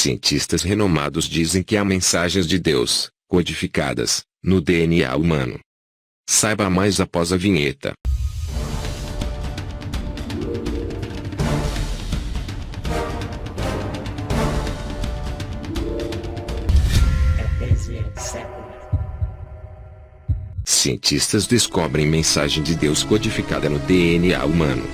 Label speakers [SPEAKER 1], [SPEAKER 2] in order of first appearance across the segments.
[SPEAKER 1] Cientistas renomados dizem que há mensagens de Deus, codificadas, no DNA humano. Saiba mais após a vinheta. Cientistas descobrem mensagem de Deus codificada no DNA humano.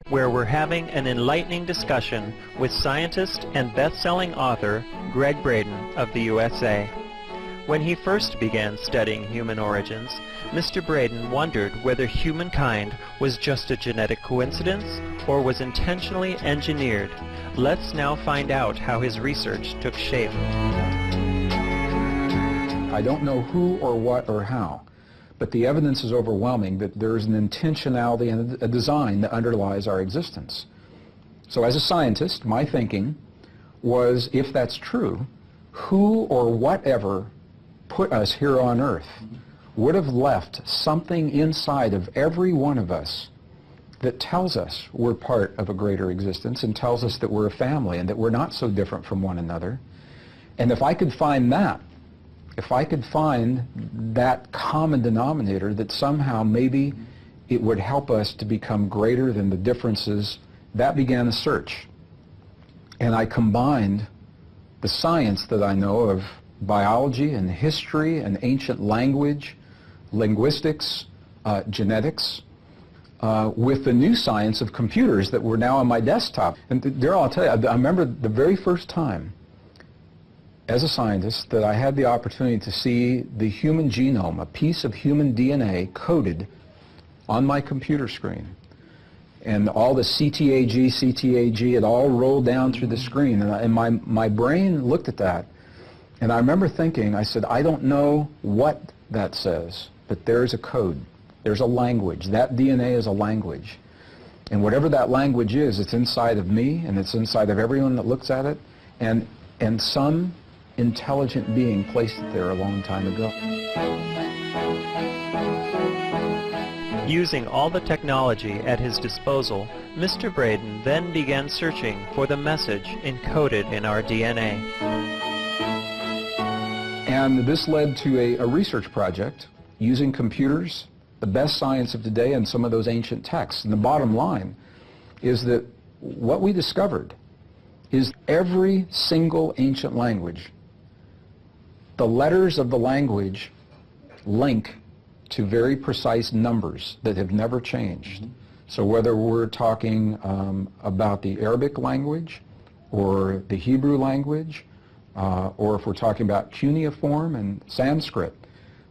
[SPEAKER 2] Where we're having an enlightening discussion with scientist and best-selling author Greg Braden of the USA. When he first began studying human origins, Mr. Braden wondered whether humankind was just a genetic coincidence or was intentionally engineered. Let's now find out how his research took shape.
[SPEAKER 3] I don't know who or what or how, but the evidence is overwhelming that there is an intentionality and a design that underlies our existence. So as a scientist, my thinking was, if that's true, who or whatever put us here on Earth would have left something inside of every one of us that tells us we're part of a greater existence and tells us that we're a family and that we're not so different from one another. And if I could find that, if I could find that common denominator, that somehow maybe it would help us to become greater than the differences, that began a search. And I combined the science that I know of biology and history and ancient language, linguistics, genetics, with the new science of computers that were now on my desktop. And Daryl, I'll tell you, I remember the very first time as a scientist that I had the opportunity to see the human genome, a piece of human DNA coded on my computer screen. And all the CTAG, it all rolled down through the screen. And my brain looked at that. And I remember thinking, I said, I don't know what that says, but there's a code. There's a language. That DNA is a language. And whatever that language is, it's inside of me, and it's inside of everyone that looks at it, and some intelligent being placed it there a long time ago.
[SPEAKER 2] Using all the technology at his disposal, Mr. Braden then began searching for the message encoded in our DNA.
[SPEAKER 3] And this led to a research project using computers, the best science of today, and some of those ancient texts. And the bottom line is that what we discovered is every single ancient language, the letters of the language link to very precise numbers that have never changed. So whether we're talking about the Arabic language or the Hebrew language, or if we're talking about cuneiform and Sanskrit,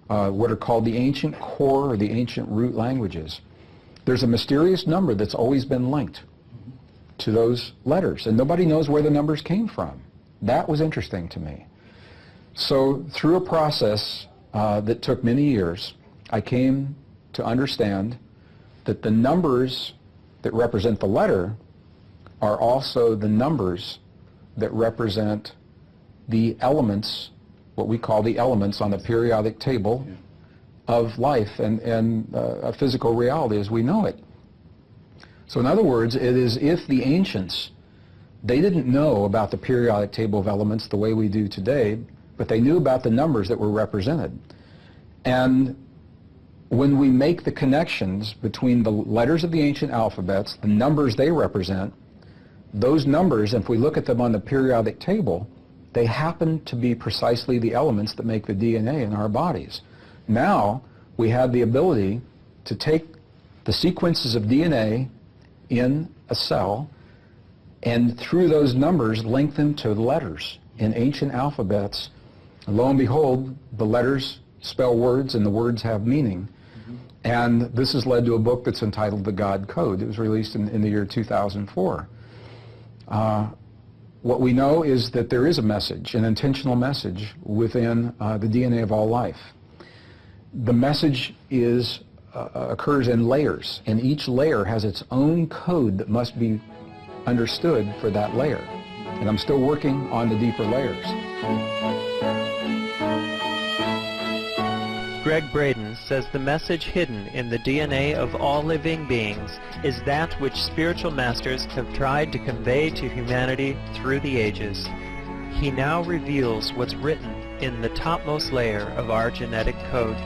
[SPEAKER 3] what are called the ancient core or the ancient root languages, there's a mysterious number that's always been linked to those letters, and nobody knows where the numbers came from. That was interesting to me. So through a process that took many years, I came to understand that the numbers that represent the letter are also the numbers that represent the elements, what we call the elements on the periodic table of life and a physical reality as we know it. So in other words, it is if the ancients, they didn't know about the periodic table of elements the way we do today, but they knew about the numbers that were represented. And when we make the connections between the letters of the ancient alphabets, the numbers they represent, those numbers, if we look at them on the periodic table, they happen to be precisely the elements that make the DNA in our bodies. Now, we have the ability to take the sequences of DNA in a cell and through those numbers link them to letters in ancient alphabets. And lo and behold, the letters spell words and the words have meaning. And this has led to a book that's entitled The God Code. It was released in the year 2004. What we know is that there is a message, an intentional message within the DNA of all life. The message occurs in layers, and each layer has its own code that must be understood for that layer. And I'm still working on the deeper layers.
[SPEAKER 2] Greg Braden says the message hidden in the DNA of all living beings is that which spiritual masters have tried to convey to humanity through the ages. He now reveals what's written in the topmost layer of our genetic code.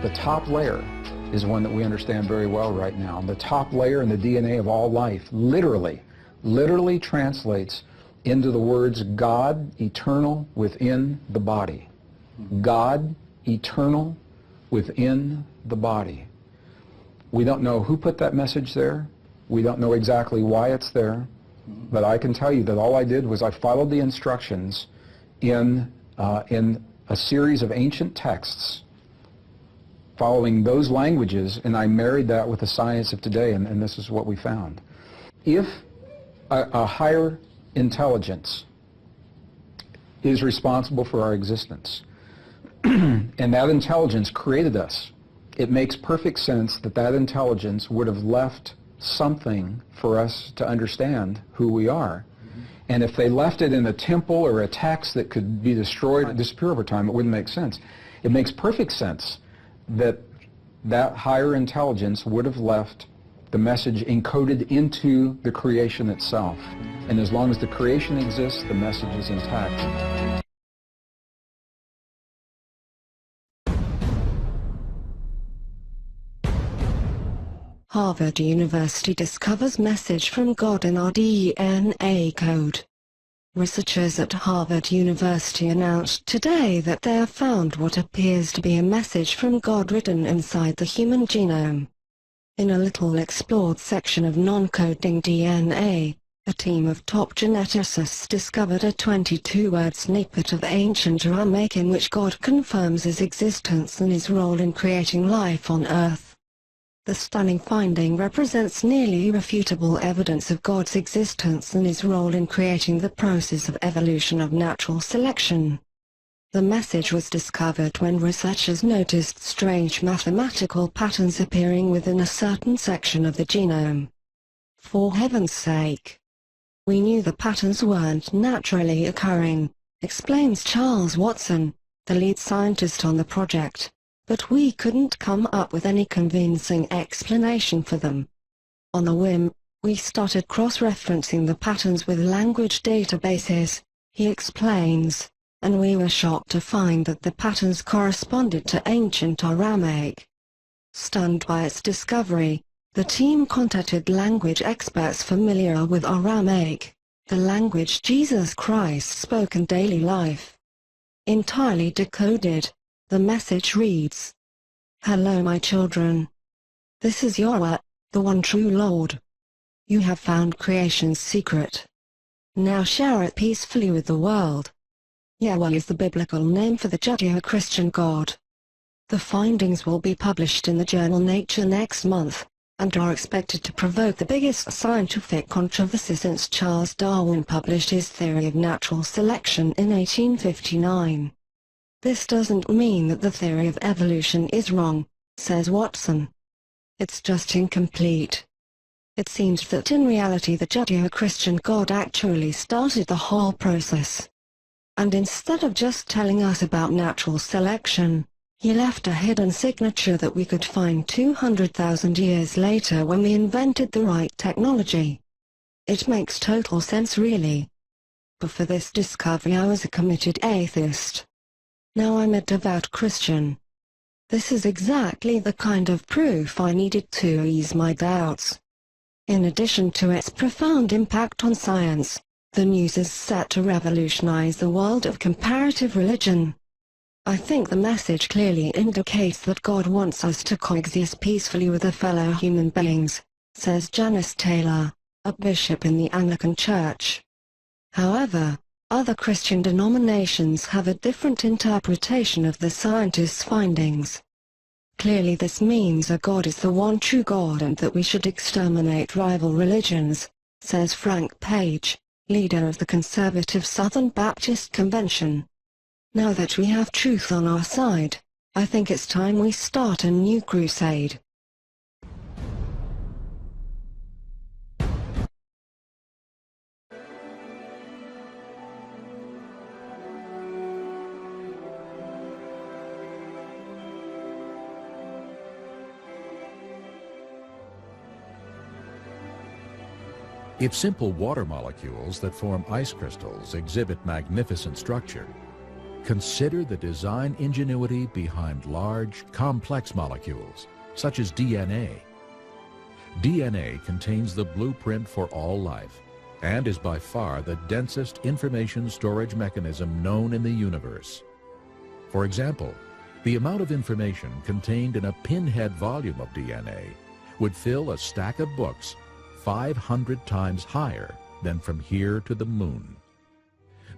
[SPEAKER 3] The top layer is one that we understand very well right now. The top layer in the DNA of all life literally translates into the words God eternal within the body. God eternal within the body. We don't know who put that message there. We don't know exactly why it's there. But I can tell you that all I did was I followed the instructions in a series of ancient texts following those languages, and I married that with the science of today, and this is what we found. If a higher intelligence is responsible for our existence, and that intelligence created us, it makes perfect sense that that intelligence would have left something for us to understand who we are. And if they left it in a temple or a text that could be destroyed and disappear over time, it wouldn't make sense. It makes perfect sense that that higher intelligence would have left the message encoded into the creation itself. And as long as the creation exists, the message is intact.
[SPEAKER 4] Harvard University discovers message from God in our DNA code. Researchers at Harvard University announced today that they have found what appears to be a message from God written inside the human genome. In a little explored section of non-coding DNA, a team of top geneticists discovered a 22-word snippet of ancient Aramaic in which God confirms his existence and his role in creating life on Earth. The stunning finding represents nearly irrefutable evidence of God's existence and his role in creating the process of evolution of natural selection. The message was discovered when researchers noticed strange mathematical patterns appearing within a certain section of the genome. For heaven's sake! We knew the patterns weren't naturally occurring, explains Charles Watson, the lead scientist on the project, but we couldn't come up with any convincing explanation for them. On a whim, we started cross-referencing the patterns with language databases, he explains, and we were shocked to find that the patterns corresponded to ancient Aramaic. Stunned by its discovery, the team contacted language experts familiar with Aramaic, the language Jesus Christ spoke in daily life. Entirely decoded, the message reads, "Hello my children. This is Yahweh, the one true Lord. You have found creation's secret. Now share it peacefully with the world." Yahweh is the biblical name for the Judeo-Christian God. The findings will be published in the journal Nature next month, and are expected to provoke the biggest scientific controversy since Charles Darwin published his theory of natural selection in 1859. This doesn't mean that the theory of evolution is wrong, says Watson. It's just incomplete. It seems that in reality the Judeo-Christian God actually started the whole process. And instead of just telling us about natural selection, he left a hidden signature that we could find 200,000 years later when we invented the right technology. It makes total sense really. Before this discovery I was a committed atheist. Now I'm a devout Christian. This is exactly the kind of proof I needed to ease my doubts. In addition to its profound impact on science, the news is set to revolutionize the world of comparative religion. I think the message clearly indicates that God wants us to coexist peacefully with fellow human beings, says Janice Taylor, a bishop in the Anglican Church. However, other Christian denominations have a different interpretation of the scientists' findings. Clearly this means a God is the one true God and that we should exterminate rival religions, says Frank Page, leader of the conservative Southern Baptist Convention. Now that we have truth on our side, I think it's time we start a new crusade.
[SPEAKER 5] If simple water molecules that form ice crystals exhibit magnificent structure, consider the design ingenuity behind large, complex molecules, such as DNA. DNA contains the blueprint for all life, and is by far the densest information storage mechanism known in the universe. For example, the amount of information contained in a pinhead volume of DNA would fill a stack of books 500 times higher than from here to the moon.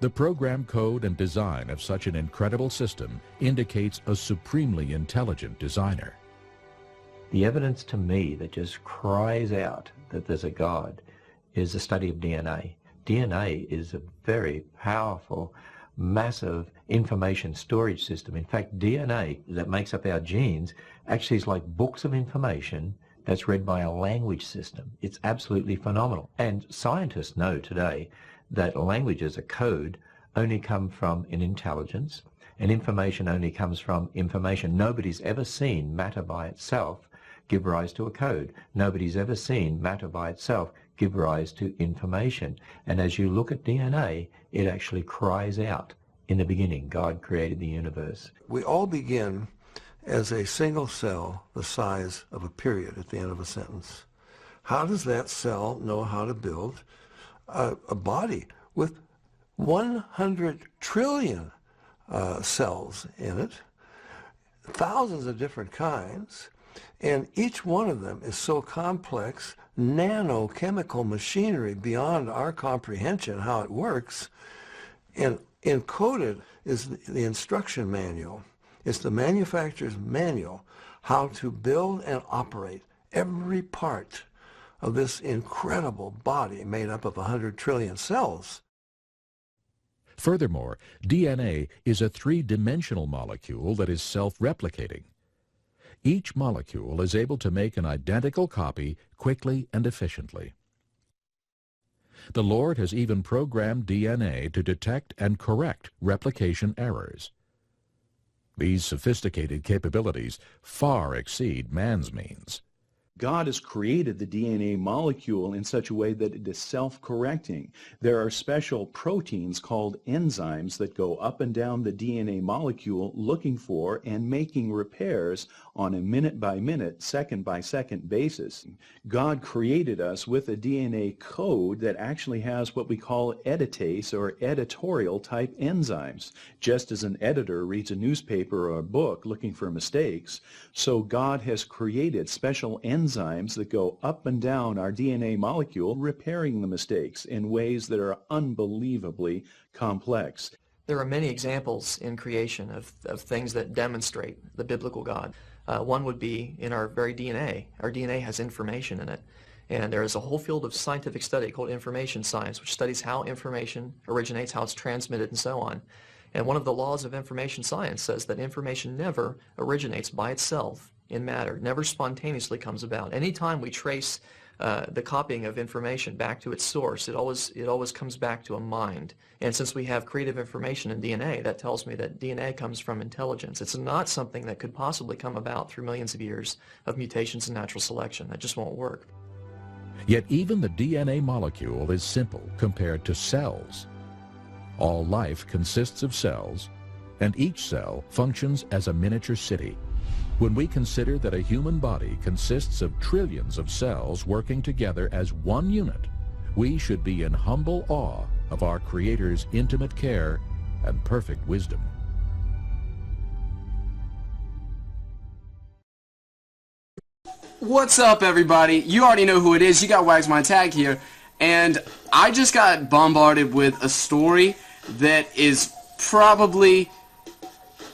[SPEAKER 5] The program code and design of such an incredible system indicates a supremely intelligent designer.
[SPEAKER 6] The evidence to me that just cries out that there's a God is the study of DNA. DNA is a very powerful, massive information storage system. In fact, DNA that makes up our genes actually is like books of information that's read by a language system. It's absolutely phenomenal. And scientists know today that languages, a code, only come from an intelligence, and information only comes from information. Nobody's ever seen matter by itself give rise to a code. Nobody's ever seen matter by itself give rise to information. And as you look at DNA, it actually cries out, in the beginning, God created the universe.
[SPEAKER 7] We all begin as a single cell the size of a period at the end of a sentence. How does that cell know how to build a body with 100 trillion cells in it, thousands of different kinds, and each one of them is so complex, nanochemical machinery beyond our comprehension how it works, and encoded is the instruction manual. It's the manufacturer's manual how to build and operate every part of this incredible body made up of 100 trillion cells.
[SPEAKER 5] Furthermore, DNA is a three-dimensional molecule that is self-replicating. Each molecule is able to make an identical copy quickly and efficiently. The Lord has even programmed DNA to detect and correct replication errors. These sophisticated capabilities far exceed man's means.
[SPEAKER 8] God has created the DNA molecule in such a way that it is self-correcting. There are special proteins called enzymes that go up and down the DNA molecule looking for and making repairs on a minute-by-minute, second-by-second basis. God created us with a DNA code that actually has what we call editase or editorial type enzymes. Just as an editor reads a newspaper or a book looking for mistakes, so God has created special enzymes that go up and down our DNA molecule, repairing the mistakes in ways that are unbelievably complex.
[SPEAKER 9] There are many examples in creation of things that demonstrate the biblical God. One would be in our very DNA. Our DNA has information in it. And there is a whole field of scientific study called information science, which studies how information originates, how it's transmitted, and so on. And one of the laws of information science says that information never originates by itself in matter, never spontaneously comes about. Anytime we trace the copying of information back to its source, it always comes back to a mind. And since we have creative information in DNA, that tells me that DNA comes from intelligence. It's not something that could possibly come about through millions of years of mutations and natural selection. That just won't work.
[SPEAKER 5] Yet even the DNA molecule is simple compared to cells. All life consists of cells, and each cell functions as a miniature city. When we consider that a human body consists of trillions of cells working together as one unit, we should be in humble awe of our Creator's intimate care and perfect wisdom.
[SPEAKER 10] What's up, everybody? You already know who it is. You got Wags My Tag here, and I just got bombarded with a story that is probably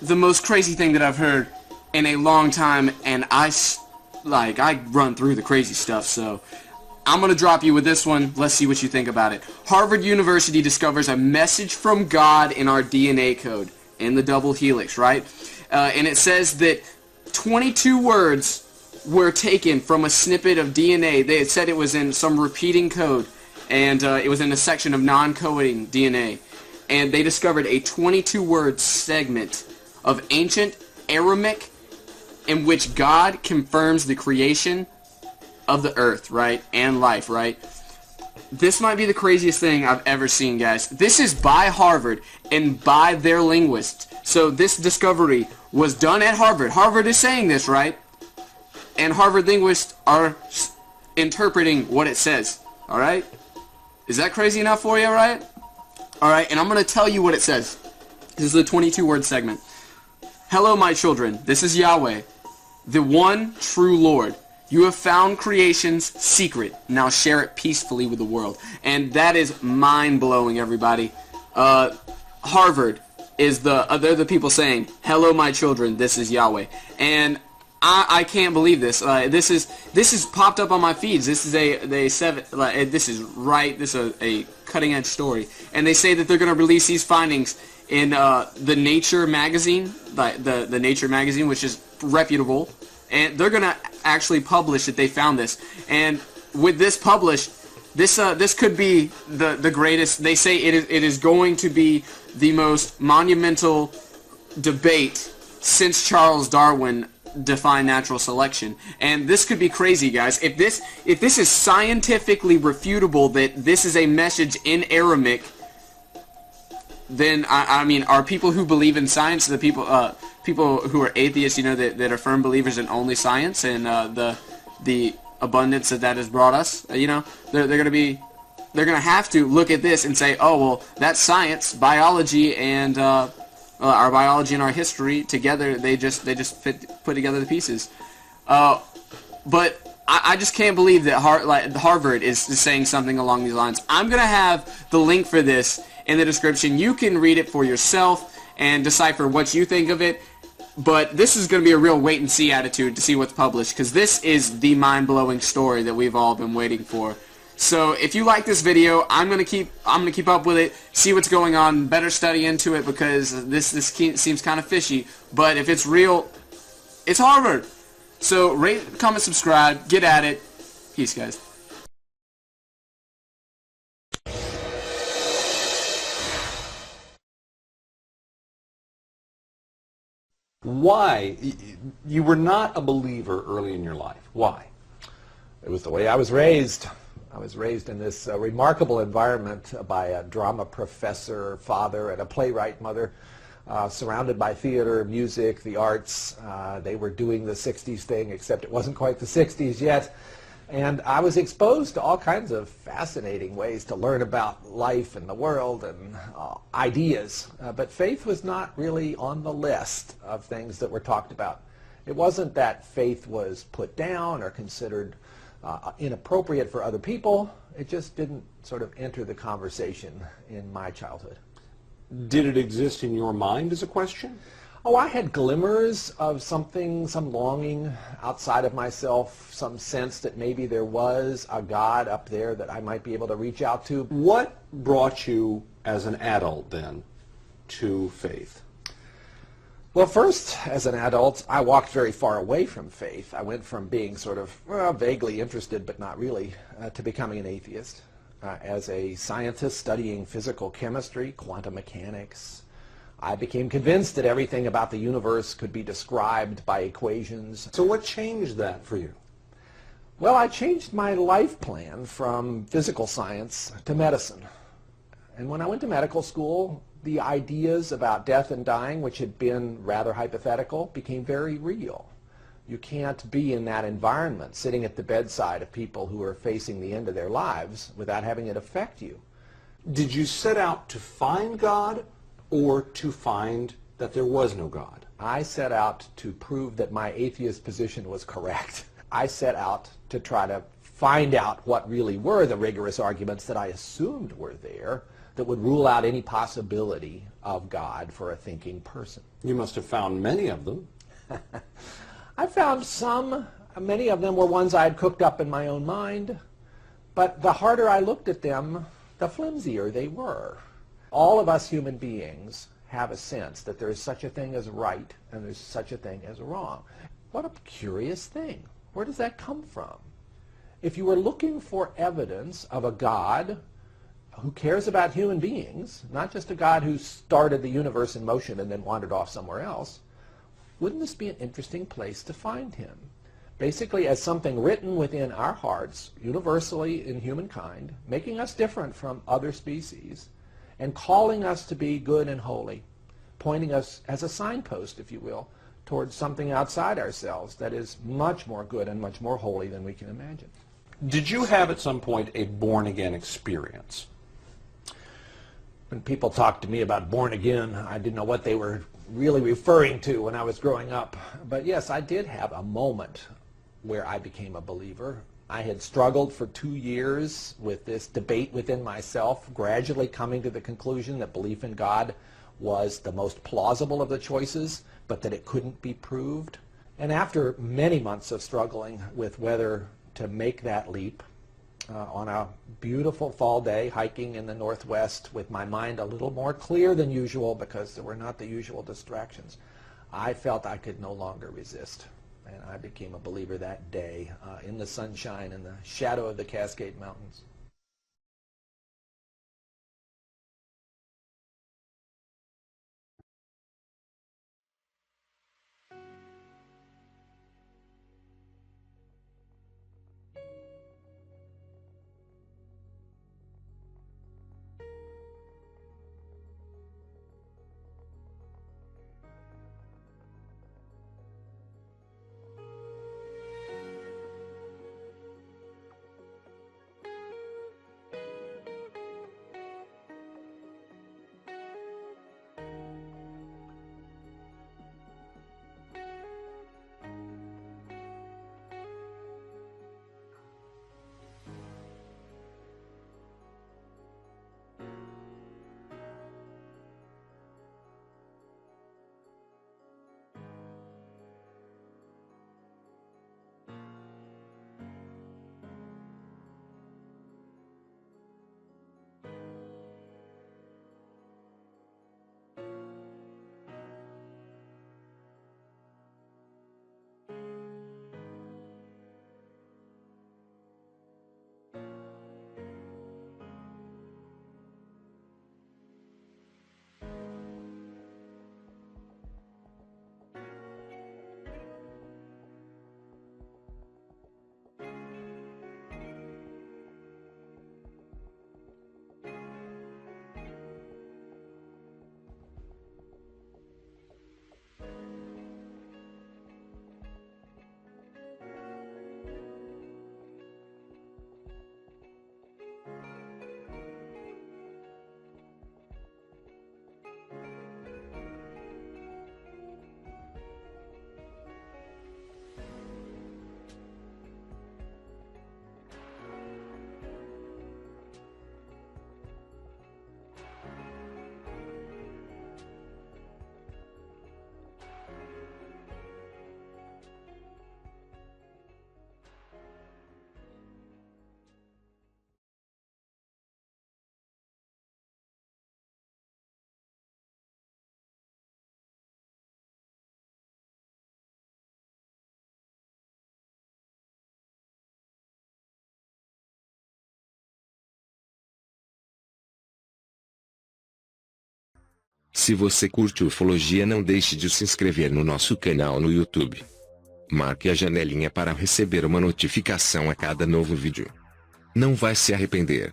[SPEAKER 10] the most crazy thing that I've heard in a long time, and I run through the crazy stuff, so I'm going to drop you with this one. Let's see what you think about it. Harvard University discovers a message from God in our DNA code, in the double helix, right? And it says that 22 words were taken from a snippet of DNA. They had said it was in some repeating code, and it was in a section of non-coding DNA. And they discovered a 22-word segment of ancient Aramaic in which God confirms the creation of the earth, right, and life, right? This might be the craziest thing I've ever seen, guys. This is by Harvard and by their linguists. So this discovery was done at Harvard. Harvard is saying this, right? And Harvard linguists are interpreting what it says, all right? Is that crazy enough for you, right? All right, and I'm going to tell you what it says. This is the 22-word segment. Hello, my children. This is Yahweh, the one true Lord. You have found creation's secret. Now share it peacefully with the world. And that is mind-blowing, everybody. Harvard is they're the people saying, hello, my children. This is Yahweh. And I can't believe this. This is popped up on my feeds. This is this is a cutting edge story, and they say that they're going to release these findings in the Nature magazine, the Nature magazine, which is reputable, and they're going to actually publish that they found this. And with this published, this could be the greatest. They say it is going to be the most monumental debate since Charles Darwin define natural selection. And this could be crazy, guys. If this is scientifically refutable that this is a message in Aramaic, then I mean, are people who believe in science, the people who are atheists, you know, that are firm believers in only science and the abundance that has brought us, you know, they're gonna have to look at this and say, oh well, that's science, biology, and our biology and our history together, they just put together the pieces. But I just can't believe that Harvard is saying something along these lines. I'm going to have the link for this in the description. You can read it for yourself and decipher what you think of it. But this is going to be a real wait-and-see attitude to see what's published, because this is the mind-blowing story that we've all been waiting for. So if you like this video, I'm gonna keep up with it, see what's going on, better study into it, because this seems kind of fishy. But if it's real, it's Harvard. So rate, comment, subscribe, get at it. Peace, guys.
[SPEAKER 11] Why? You were not a believer early in your life. Why?
[SPEAKER 12] It was the way I was raised. I was raised in this remarkable environment by a drama professor father and a playwright mother, surrounded by theater, music, the arts. They were doing the 60s thing, except it wasn't quite the 60s yet. And I was exposed to all kinds of fascinating ways to learn about life and the world and ideas. But faith was not really on the list of things that were talked about. It wasn't that faith was put down or considered inappropriate for other people. It just didn't sort of enter the conversation in my childhood.
[SPEAKER 11] Did it exist in your mind as a question?
[SPEAKER 12] Oh, I had glimmers of something, some longing outside of myself, some sense that maybe there was a God up there that I might be able to reach out to.
[SPEAKER 11] What brought you as an adult then to faith?
[SPEAKER 12] Well, first, as an adult, I walked very far away from faith. I went from being sort of vaguely interested, but not really, to becoming an atheist. As a scientist studying physical chemistry, quantum mechanics, I became convinced that everything about the universe could be described by equations.
[SPEAKER 11] So what changed that for you?
[SPEAKER 12] Well, I changed my life plan from physical science to medicine. And when I went to medical school, the ideas about death and dying, which had been rather hypothetical, became very real. You can't be in that environment, sitting at the bedside of people who are facing the end of their lives, without having it affect you.
[SPEAKER 11] Did you set out to find God or to find that there was no God?
[SPEAKER 12] I set out to prove that my atheist position was correct. I set out to try to find out what really were the rigorous arguments that I assumed were there that would rule out any possibility of God for a thinking person.
[SPEAKER 11] You must have found many of them.
[SPEAKER 12] I found some. Many of them were ones I had cooked up in my own mind, but the harder I looked at them, the flimsier they were. All of us human beings have a sense that there is such a thing as right and there's such a thing as wrong. What a curious thing. Where does that come from? If you were looking for evidence of a God who cares about human beings, not just a God who started the universe in motion and then wandered off somewhere else, wouldn't this be an interesting place to find him? Basically as something written within our hearts, universally in humankind, making us different from other species, and calling us to be good and holy, pointing us as a signpost, if you will, towards something outside ourselves that is much more good and much more holy than we can imagine.
[SPEAKER 11] Did you have at some point a born-again experience?
[SPEAKER 12] When people talked to me about born again, I didn't know what they were really referring to when I was growing up. But yes, I did have a moment where I became a believer. I had struggled for 2 years with this debate within myself, gradually coming to the conclusion that belief in God was the most plausible of the choices, but that it couldn't be proved. And after many months of struggling with whether to make that leap, on a beautiful fall day, hiking in the Northwest with my mind a little more clear than usual because there were not the usual distractions, I felt I could no longer resist. And I became a believer that day in the sunshine and the shadow of the Cascade Mountains.
[SPEAKER 1] Se você curte ufologia, não deixe de se inscrever no nosso canal no YouTube. Marque a janelinha para receber uma notificação a cada novo vídeo. Não vai se arrepender.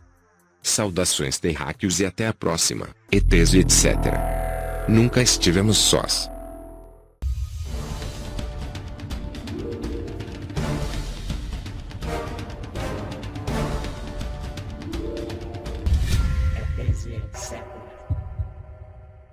[SPEAKER 1] Saudações terráqueos e até a próxima, ETs e etc. Nunca estivemos sós.